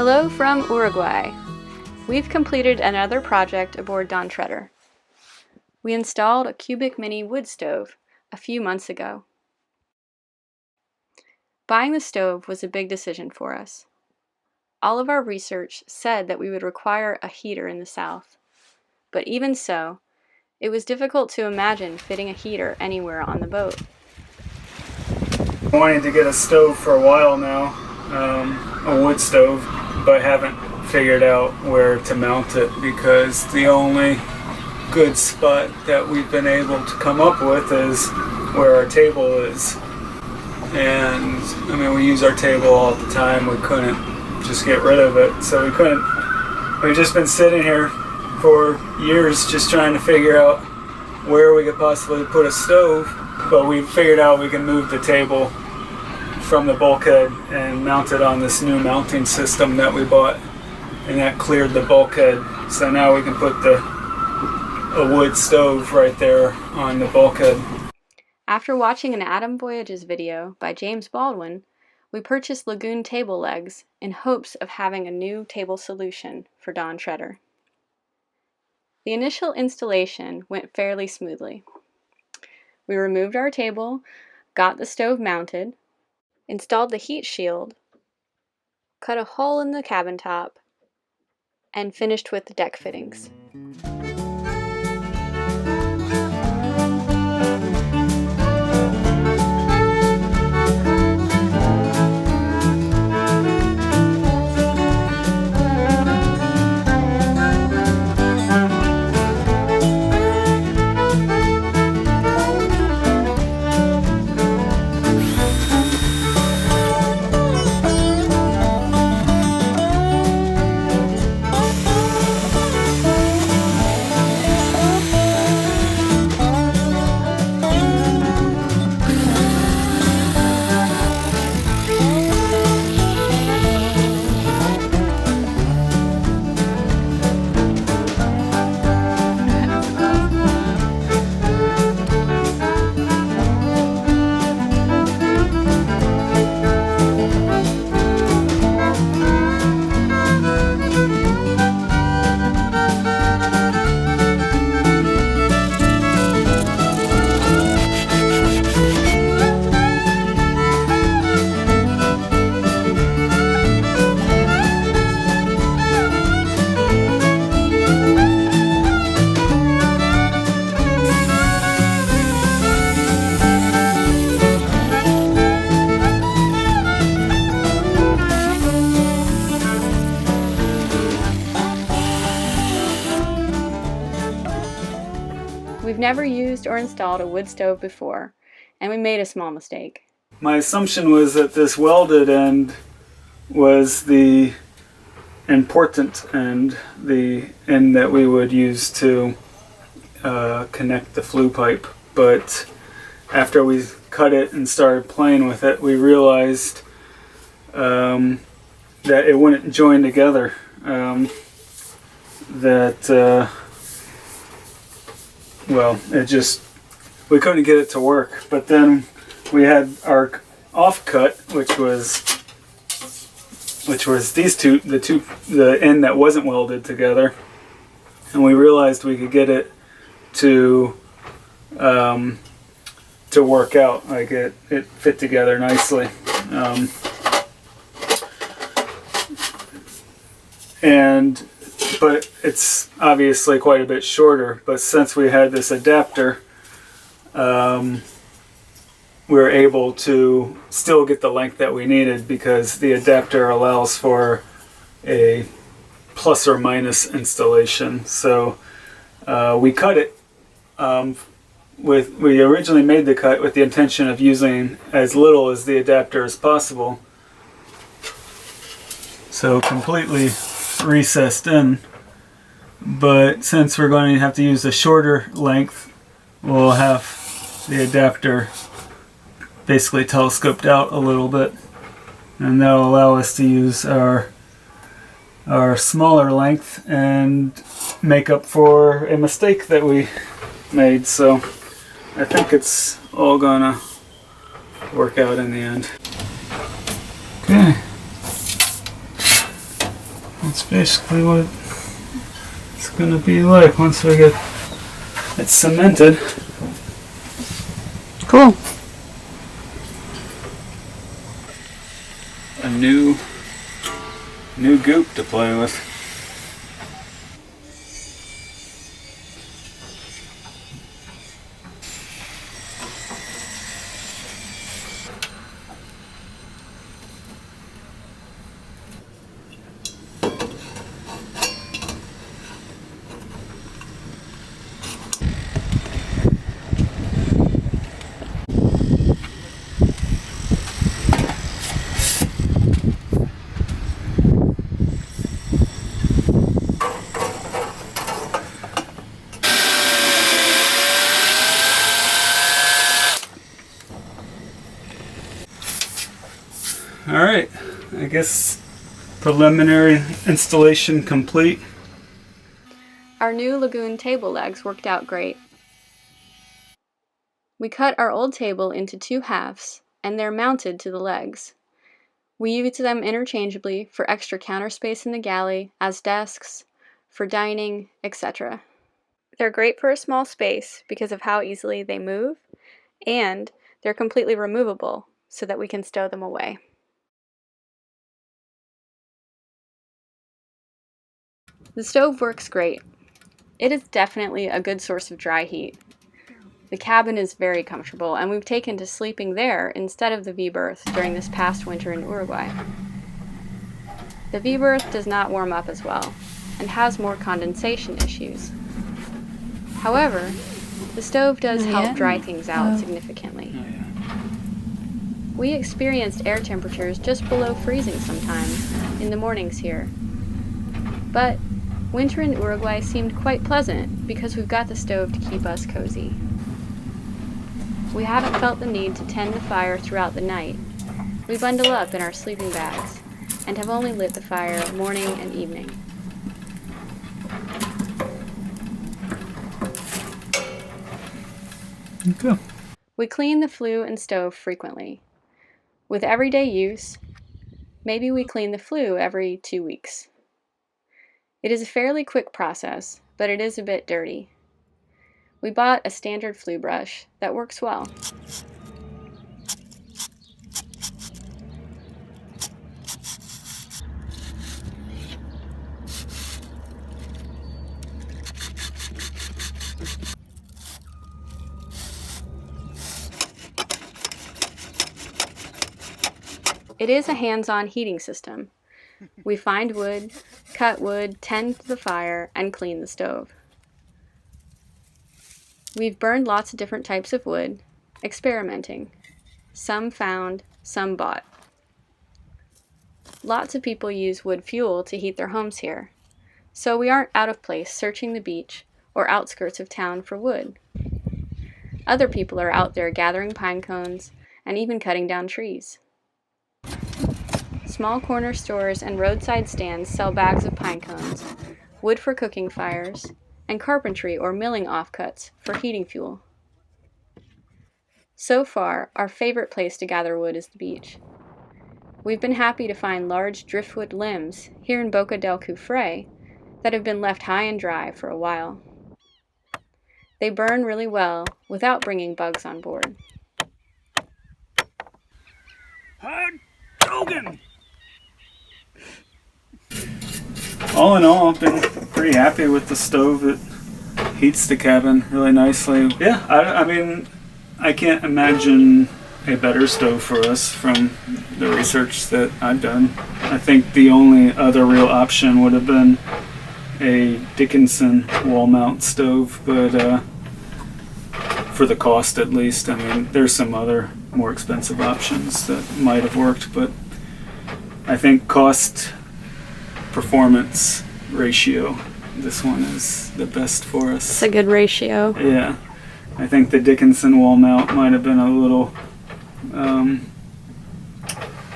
Hello from Uruguay. We've completed another project aboard Don Treader. We installed a cubic mini wood stove a few months ago. Buying the stove was a big decision for us. All of our research said that we would require a heater in the South, but even so, it was difficult to imagine fitting a heater anywhere on the boat. I wanted to get a stove for a while now, a wood stove, but haven't figured out where to mount it because the only good spot that we've been able to come up with is where our table is. And I mean, we use our table all the time. We couldn't just get rid of it, so we've just been sitting here for years just trying to figure out where we could possibly put a stove, but we figured out we can move the table from the bulkhead and mount it on this new mounting system that we bought, and that cleared the bulkhead. So now we can put a wood stove right there on the bulkhead. After watching an Atom Voyages video by James Baldwin, we purchased Lagoon table legs in hopes of having a new table solution for Don Treader. The initial installation went fairly smoothly. We removed our table, got the stove mounted, installed the heat shield, cut a hole in the cabin top, and finished with the deck fittings. We've never used or installed a wood stove before, and we made a small mistake. My assumption was that this welded end was the important end, the end that we would use to connect the flue pipe. But after we cut it and started playing with it, we realized that it wouldn't join together. We couldn't get it to work. But then we had our offcut, which was these two, the end that wasn't welded together, and we realized we could get it to work out. Like it fit together nicely. But it's obviously quite a bit shorter. But since we had this adapter, we were able to still get the length that we needed because the adapter allows for a plus or minus installation. So we cut it. We originally made the cut with the intention of using as little as the adapter as possible. So completely recessed in. But since we're going to have to use a shorter length, we'll have the adapter basically telescoped out a little bit, and that'll allow us to use our smaller length and make up for a mistake that we made. So I think it's all gonna work out in the end. Okay. That's basically what it's gonna be like once we get it cemented. Cool. A new goop to play with. Alright, I guess preliminary installation complete. Our new lagoon table legs worked out great. We cut our old table into 2 halves, and they're mounted to the legs. We use them interchangeably for extra counter space in the galley, as desks, for dining, etc. They're great for a small space because of how easily they move, and they're completely removable so that we can stow them away. The stove works great. It is definitely a good source of dry heat. The cabin is very comfortable, and we've taken to sleeping there instead of the V-berth during this past winter in Uruguay. The V-berth does not warm up as well, and has more condensation issues. However, the stove does help dry things out significantly. We experienced air temperatures just below freezing sometimes in the mornings here. But winter in Uruguay seemed quite pleasant because we've got the stove to keep us cozy. We haven't felt the need to tend the fire throughout the night. We bundle up in our sleeping bags and have only lit the fire morning and evening. Okay. We clean the flue and stove frequently. With everyday use, maybe we clean the flue every 2 weeks. It is a fairly quick process, but it is a bit dirty. We bought a standard flue brush that works well. It is a hands-on heating system. We find wood, cut wood, tend to the fire, and clean the stove. We've burned lots of different types of wood, experimenting. Some found, some bought. Lots of people use wood fuel to heat their homes here, so we aren't out of place searching the beach or outskirts of town for wood. Other people are out there gathering pine cones and even cutting down trees. Small corner stores and roadside stands sell bags of pine cones, wood for cooking fires, and carpentry or milling offcuts for heating fuel. So far, our favorite place to gather wood is the beach. We've been happy to find large driftwood limbs here in Boca del Cufre that have been left high and dry for a while. They burn really well without bringing bugs on board. All in all, I've been pretty happy with the stove. It heats the cabin really nicely. Yeah, I mean, I can't imagine a better stove for us from the research that I've done. I think the only other real option would have been a Dickinson wall mount stove, but for the cost at least. I mean, there's some other more expensive options that might have worked, but I think cost performance ratio, this one is the best for us. It's a good ratio. Yeah, I think the Dickinson wall mount might have been a little I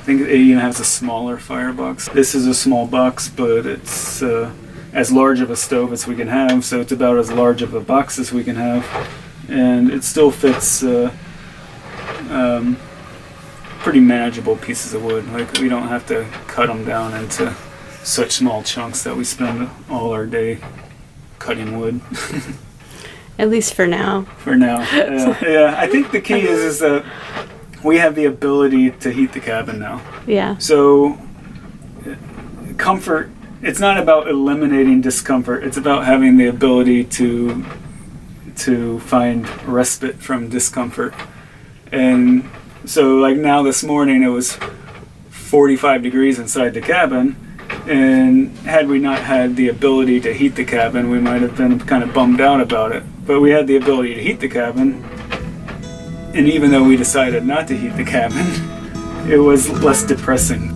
think it even has a smaller firebox. This is a small box, but it's as large of a stove as we can have, so it's about as large of a box as we can have, and it still fits pretty manageable pieces of wood. Like, we don't have to cut them down into such small chunks that we spend all our day cutting wood. At least for now. For now, yeah. I think the key is that we have the ability to heat the cabin now. Yeah. So comfort, it's not about eliminating discomfort, it's about having the ability to find respite from discomfort. And so like now this morning it was 45 degrees inside the cabin, and had we not had the ability to heat the cabin, we might have been kind of bummed out about it. But we had the ability to heat the cabin, and even though we decided not to heat the cabin, it was less depressing.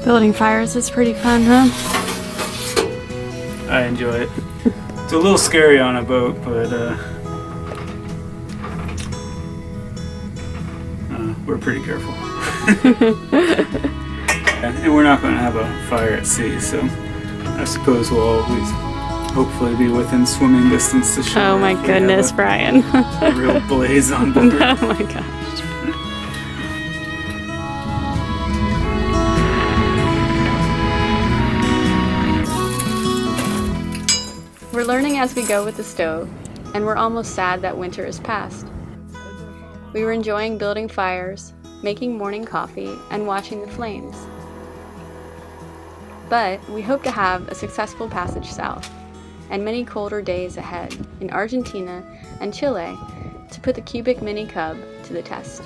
Building fires is pretty fun, huh? I enjoy it. It's a little scary on a boat, but we're pretty careful. And we're not going to have a fire at sea, so I suppose we'll always hopefully be within swimming distance to shore. Oh my goodness, Brian. A real blaze on board. Oh my gosh. We're learning as we go with the stove, and we're almost sad that winter is past. We were enjoying building fires, making morning coffee, and watching the flames. But we hope to have a successful passage south, and many colder days ahead in Argentina and Chile to put the cubic Mini Cub to the test.